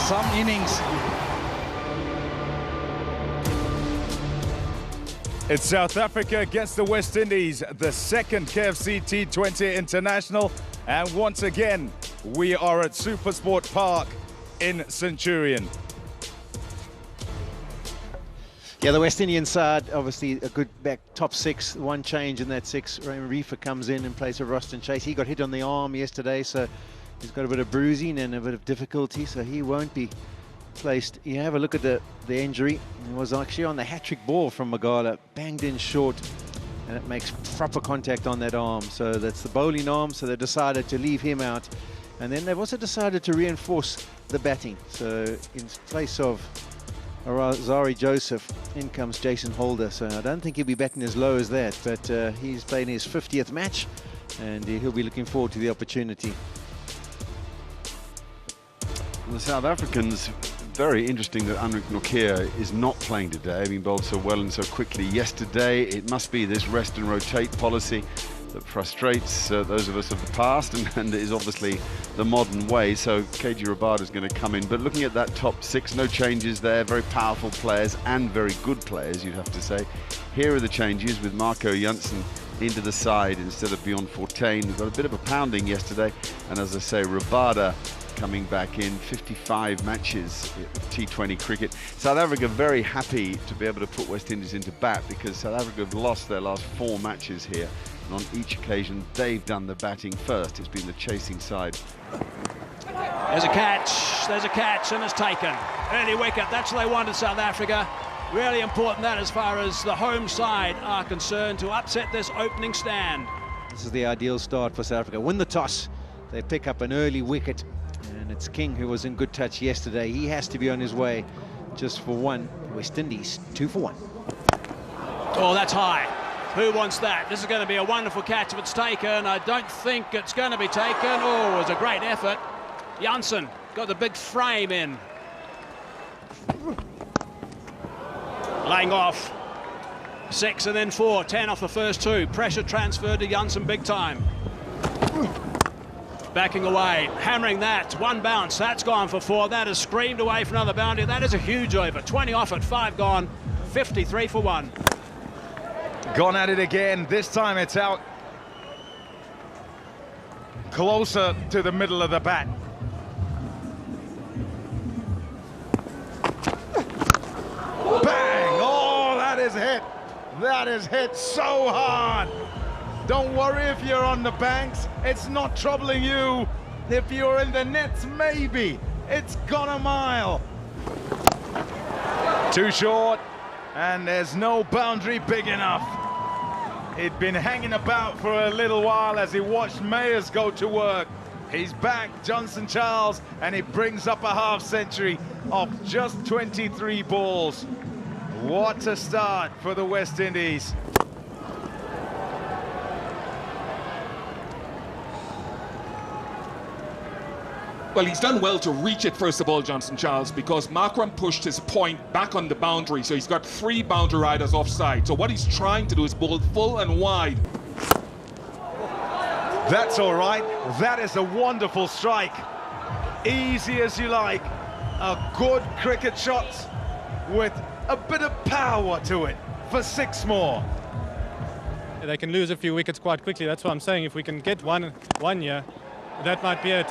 some innings. It's South Africa against the West Indies, the second KFC T20 International. And once again, we are at SuperSport Park in Centurion. Yeah, the West Indian side, obviously a good back top six, one change in that six. Raymond Reefer comes in place of Roston Chase. He got hit on the arm yesterday, so he's got a bit of bruising and a bit of difficulty, so he won't be placed. You have a look at the injury. It was actually on the hat-trick ball from Magala, banged in short, and it makes proper contact on that arm. So that's the bowling arm, so they decided to leave him out. And then they've also decided to reinforce the batting. So in place of Zari Joseph, in comes Jason Holder. So I don't think he'll be batting as low as that, but he's playing his 50th match, and he'll be looking forward to the opportunity. The South Africans, very interesting that Anrich Nortje is not playing today, having bowled so well and so quickly yesterday. It must be this rest and rotate policy that frustrates those of us of the past, and is obviously the modern way. So KG Rabada is going to come in. But looking at that top six, no changes there. Very powerful players and very good players, you'd have to say. Here are the changes with Marco Jansen into the side instead of Bjorn Fortuin. We've got a bit of a pounding yesterday, and as I say, Rabada coming back in. 55 matches T20 cricket. South Africa very happy to be able to put West Indies into bat, because South Africa have lost their last 4 matches here, and on each occasion they've done the batting first. It's been the chasing side. There's a catch, and it's taken. Early wicket, that's what they wanted, South Africa. Really important that as far as the home side are concerned, to upset this opening stand. This is the ideal start for South Africa. Win the toss, they pick up an early wicket, and it's King who was in good touch yesterday. He has to be on his way just for one. West Indies 2 for 1. Oh, that's high. Who wants that? This is going to be a wonderful catch if it's taken. I don't think it's going to be taken. Oh, it was a great effort. Jansen got the big frame in. Laying off. 6 and then 4. 10 off the first 2. Pressure transferred to Jansen big time. Backing away, hammering that. 1 bounce, that's gone for 4. That is screamed away for another boundary. That is a huge over. 20 off it, 5 gone. 53 for 1. Gone at it again. This time it's out closer to the middle of the bat. Bang! Oh, that is hit. That is hit so hard. Don't worry if you're on the banks. It's not troubling you. If you're in the nets, maybe. It's gone a mile. Too short, and there's no boundary big enough. He'd been hanging about for a little while as he watched Mayers go to work. He's back, Johnson Charles, and he brings up a half century off just 23 balls. What a start for the West Indies. Well, he's done well to reach it, first of all, Johnson Charles, because Markram pushed his point back on the boundary, so he's got 3 boundary riders offside. So what he's trying to do is bowl full and wide. That's all right. That is a wonderful strike. Easy as you like. A good cricket shot with a bit of power to it for 6 more. They can lose a few wickets quite quickly. That's what I'm saying. If we can get one year, that might be it.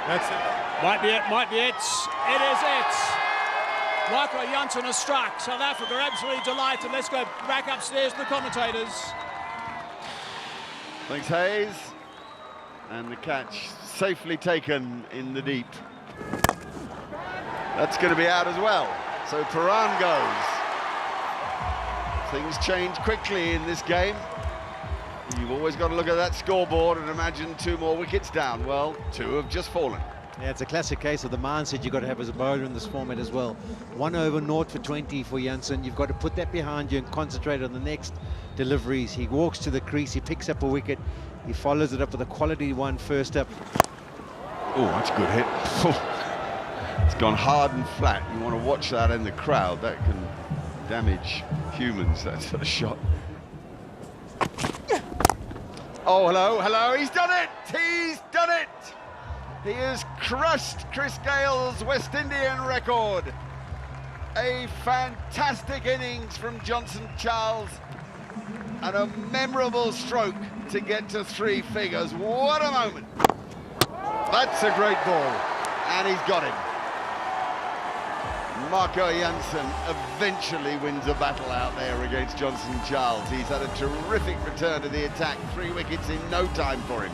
That's it. Might be it, might be it. It is it. Marco Jansen has struck. South Africa absolutely delighted. Let's go back upstairs to the commentators. Thanks, Hayes. And the catch safely taken in the deep. That's going to be out as well. So Paran goes. Things change quickly in this game. You've always got to look at that scoreboard and imagine 2 more wickets down. Well, 2 have just fallen. Yeah, it's a classic case of the mindset you've got to have as a bowler in this format as well. 1 over 0 for 20 for Jansen. You've got to put that behind you and concentrate on the next deliveries. He walks to the crease, he picks up a wicket, he follows it up with a quality one first up. Oh, that's a good hit. It's gone hard and flat. You want to watch that in the crowd. That can damage humans, that sort of shot. Oh, hello, he's done it! He's done it! He has crushed Chris Gale's West Indian record. A fantastic innings from Johnson Charles and a memorable stroke to get to 3 figures. What a moment. That's a great ball, and he's got him. Marco Jansen eventually wins a battle out there against Johnson Charles. He's had a terrific return to the attack, 3 wickets in no time for him.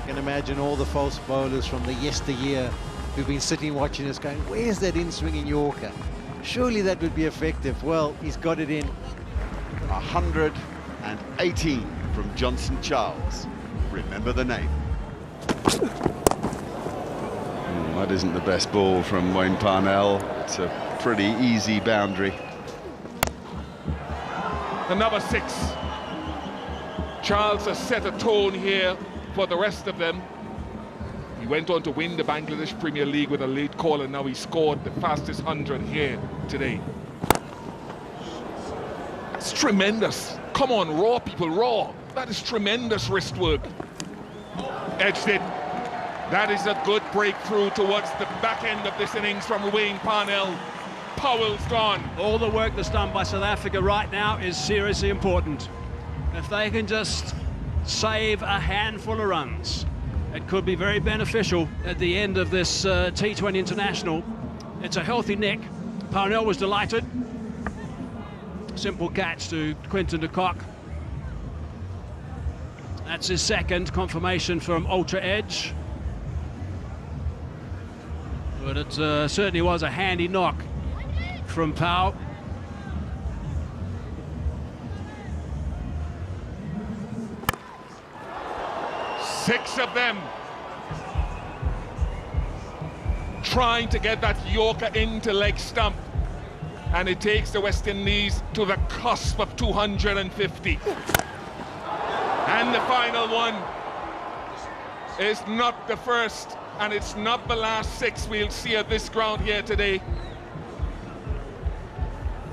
You can imagine all the false bowlers from the yesteryear who've been sitting watching us going, where's that in-swinging Yorker? Surely that would be effective. Well, he's got it in. 118 from Johnson Charles. Remember the name. That isn't the best ball from Wayne Parnell. It's a pretty easy boundary. The number 6. Charles has set a tone here for the rest of them. He went on to win the Bangladesh Premier League with a late call, and now he scored the fastest 100 here today. It's tremendous. Come on, raw people, raw. That is tremendous wrist work. Edged it. That is a good breakthrough towards the back end of this innings from Wayne Parnell. Powell's gone. All the work that's done by South Africa right now is seriously important. If they can just save a handful of runs, it could be very beneficial at the end of this T20 International. It's a healthy nick. Parnell was delighted. Simple catch to Quinton de Kock. That's his second confirmation from ultra edge. But it certainly was a handy knock from Powell. Six of them trying to get that Yorker into leg stump, and it takes the West Indies to the cusp of 250. And the final one is not the first, and it's not the last 6 we'll see at this ground here today.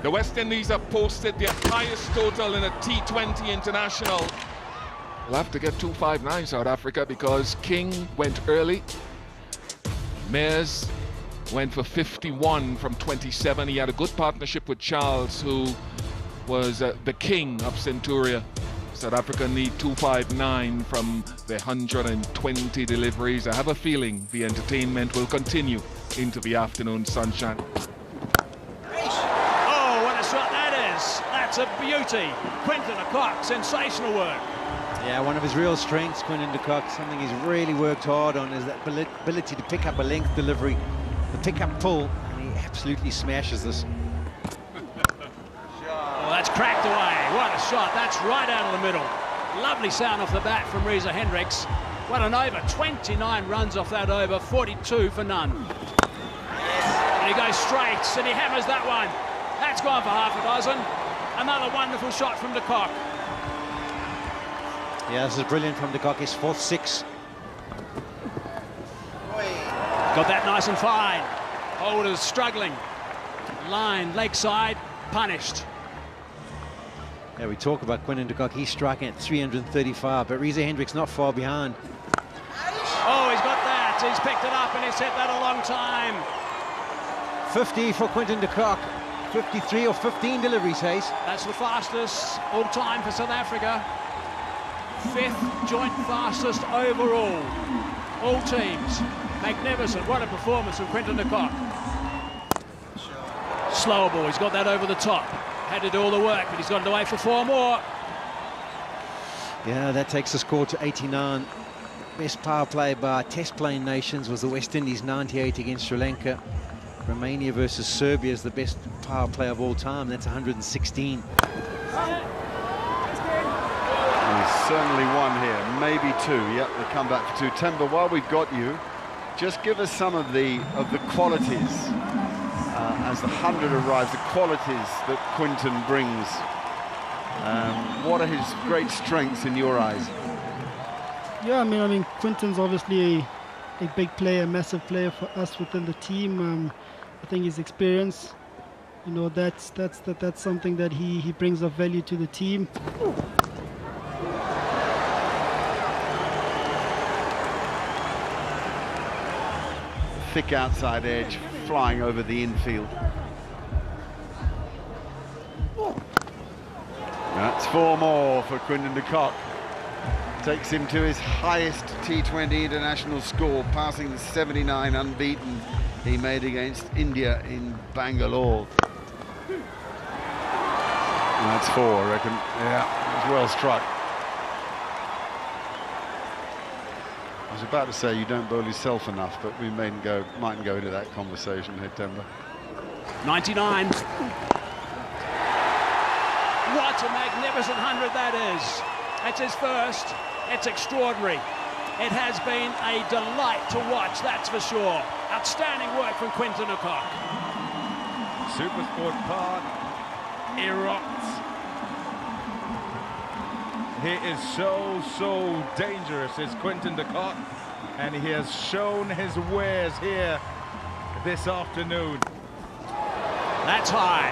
The West Indies have posted their highest total in a T20 international. We'll have to get 259 South Africa, because King went early. Mayers went for 51 from 27. He had a good partnership with Charles, who was the king of Centuria. South Africa need 259 from the 120 deliveries. I have a feeling the entertainment will continue into the afternoon sunshine. Oh, what a shot that is. That's a beauty. Quinton de Kock, sensational work. Yeah, one of his real strengths, Quinton de Kock, something he's really worked hard on, is that ability to pick up a length delivery, the pick-up pull, and he absolutely smashes this. Oh, that's cracked away. What a shot. That's right out of the middle. Lovely sound off the bat from Reza Hendricks. What an over. 29 runs off that over, 42 for none. And he goes straight, and he hammers that one. That's gone for half a dozen. Another wonderful shot from de Kock. Yeah, this is brilliant from de Kock, his 4th 6. Got that nice and fine. Holders struggling. Line, leg side, punished. Yeah, we talk about Quinton de Kock, he's striking at 335, but Reza Hendricks not far behind. Oh, he's got that. He's picked it up, and he's hit that a long time. 50 for Quinton de Kock. 53 or 15 deliveries, Hayes. That's the fastest all time for South Africa. 5th joint fastest overall. All teams. Magnificent. What a performance from Quinton de Kock. Slower ball. He's got that over the top. Had to do all the work, but he's got it away for 4 more. Yeah, that takes the score to 89. Best power play by test playing nations was the West Indies, 98 against Sri Lanka. Romania versus Serbia is the best power play of all time. That's 116. He's certainly one here, maybe 2. Yep, they come back for 2. Temba, while we've got you, just give us some of the qualities as the 100 arrives, the qualities that Quinton brings. What are his great strengths in your eyes? Yeah, I mean, Quinton's obviously a big player, massive player for us within the team. I think his experience, you know, that's something that he brings of value to the team. thick outside edge, flying over the infield. That's 4 more for Quinton de Kock. Takes him to his highest T20 international score, passing the 79 unbeaten he made against India in Bangalore. And that's 4, I reckon. Yeah, it was well struck. I was about to say you don't bowl yourself enough, but we mightn't go into that conversation here, Temba. 99. What a magnificent 100 that is. That's his first. It's extraordinary. It has been a delight to watch, that's for sure. Outstanding work from Quinton de Kock. SuperSport Park erupts. He is so dangerous, is Quinton de Kock, and he has shown his wares here this afternoon. That's high.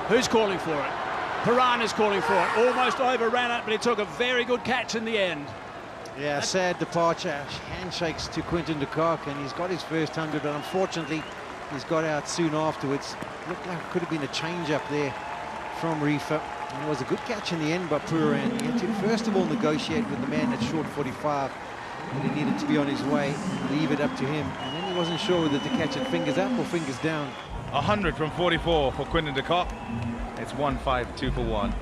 Who's calling for it? Piran is calling for it. Almost overran it, but he took a very good catch in the end. Yeah, sad departure. Handshakes to Quinton de Kock, and he's got his first 100, but unfortunately he's got out soon afterwards. Looked like it could have been a change-up there from Reefer. And it was a good catch in the end by Piran. He had to first of all negotiate with the man at short 45, and he needed to be on his way, leave it up to him. And then he wasn't sure whether to catch it fingers up or fingers down. 100 from 44 for Quinton de Kock. It's 1-5, 2 for 1.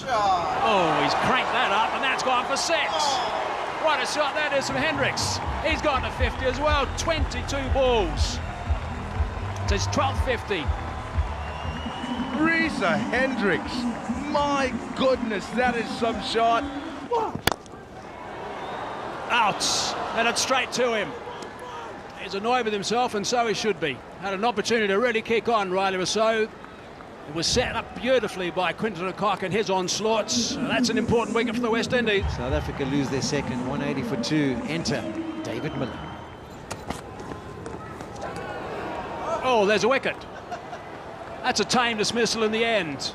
Oh, he's cranked that up, and that's gone for 6. What a shot that is from Hendricks. He's gone to 50 as well. 22 balls. It's his 12th 50. Risa Hendricks, my goodness, that is some shot. Out, and it's straight to him. He's annoyed with himself, and so he should be. Had an opportunity to really kick on, Riley Rousseau. It was set up beautifully by Quinton de Kock and his onslaughts. That's an important wicket for the West Indies. South Africa lose their second, 180 for 2. Enter David Miller. Oh, there's a wicket. That's a tame dismissal in the end.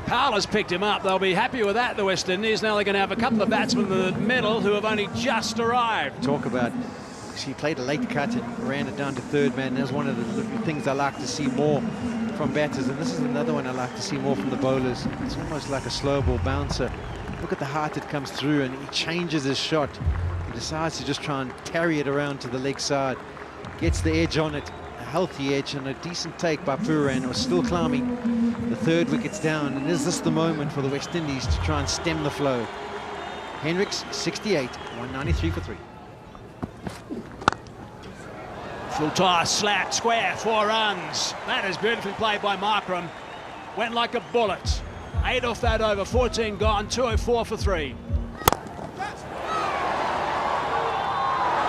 Powell has picked him up. They'll be happy with that, the West Indies. Now they're going to have a couple of batsmen in the middle who have only just arrived. Talk about, he played a late cut and ran it down to third man. That's one of the things I like to see more from batters, and this is another one I like to see more from the bowlers. It's almost like a slow ball bouncer. Look at the height it comes through, and he changes his shot. He decides to just try and carry it around to the leg side. Gets the edge on it, a healthy edge, and a decent take by Piran. It was still climbing. The third wicket's down, and is this the moment for the West Indies to try and stem the flow? Hendricks, 68, 193 for 3. Full toss, slap, square, 4 runs. That is beautifully played by Markram. Went like a bullet. 8 off that over, 14 gone, 204 for 3.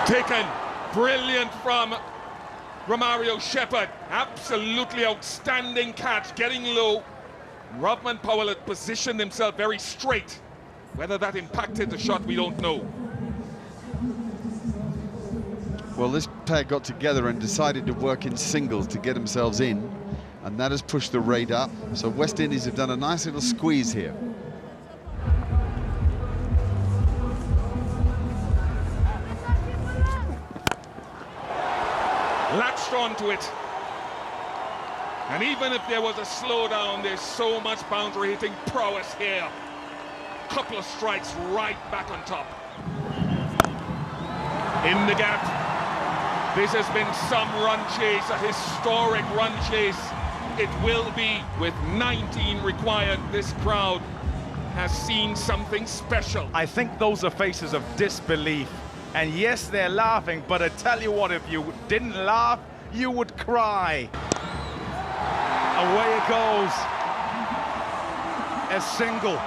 Taken, brilliant from Romario Shepherd. Absolutely outstanding catch, getting low. Robman Powell had positioned himself very straight. Whether that impacted the shot, we don't know. Well, this pair got together and decided to work in singles to get themselves in, and that has pushed the rate up. So West Indies have done a nice little squeeze here. Latched onto it. And even if there was a slowdown, there's so much boundary hitting prowess here. Couple of strikes right back on top. In the gap. This has been some run chase, a historic run chase. It will be with 19 required. This crowd has seen something special. I think those are faces of disbelief. And yes, they're laughing, but I tell you what, if you didn't laugh, you would cry. Away it goes. A single.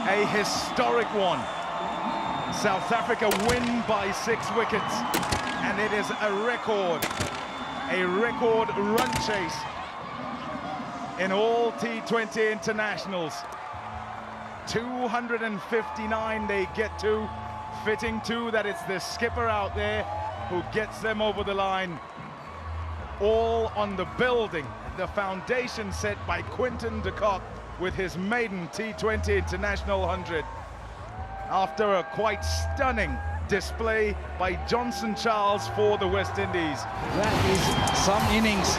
A historic one. South Africa win by 6 wickets. And it is a record run chase in all T20 internationals. 259 they get to, fitting too that it's the skipper out there who gets them over the line. All on the building, the foundation set by Quinton de Kock with his maiden T20 International 100. After a quite stunning display by Johnson Charles for the West Indies. That is some innings.